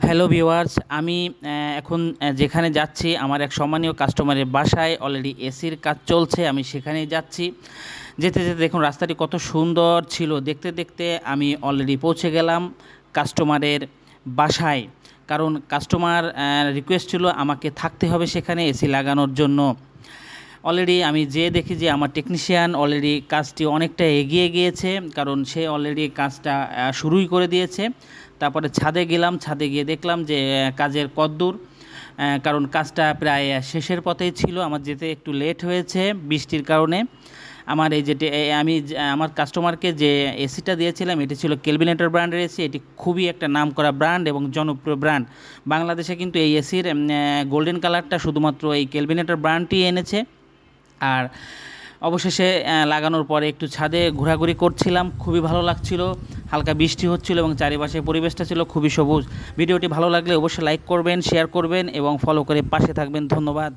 Hello viewers, আমি এখন যেখানে যাচ্ছি আমার এক সম্মানীয় কাস্টমারের বাসায় অলরেডি এসির কাজ চলছে। আমি সেখানেই যাচ্ছি। যেতে যেতে দেখুন রাস্তাটি কত সুন্দর ছিল। দেখতে দেখতে আমি অলরেডি পৌঁছে গেলাম কাস্টমারের বাসায়। কারণ কাস্টমার রিকোয়েস্ট ছিল আমাকে থাকতে হবে সেখানে এসি লাগানোর জন্য। অলরেডি আমি যেয়ে দেখি যে আমার টেকনিশিয়ান অলরেডি কাজটি অনেকটা এগিয়ে গিয়েছে, কারণ সে অলরেডি কাজটা শুরুই করে দিয়েছে। তারপরে ছাদে গেলাম, ছাদে গিয়ে দেখলাম যে কাজের কদ্দূর, কারণ কাজটা প্রায় শেষের পথেই ছিল। আমার যেতে একটু লেট হয়েছে বৃষ্টির কারণে। আমার এই যে আমার কাস্টমারকে যে এসিটা দিয়েছিলাম এটি ছিল কেলভিনেটর ব্র্যান্ডের এসি। এটি খুবই একটা নামকরা ব্র্যান্ড এবং জনপ্রিয় ব্র্যান্ড। বাংলাদেশে কিন্তু এই এসির গোল্ডেন কালারটা শুধুমাত্র এই কেলভিনেটর ব্র্যান্ডটি এনেছে। আর অবশেষে লাগানোর পরে একটু ছাদে ঘোরাঘুরি করছিলাম, খুবই ভালো লাগছিল। হালকা বৃষ্টি হচ্ছিল এবং চারিপাশে পরিবেশটা ছিল খুবই সবুজ। ভিডিওটি ভালো লাগলে অবশ্যই লাইক করবেন, শেয়ার করবেন এবং ফলো করে পাশে থাকবেন। ধন্যবাদ।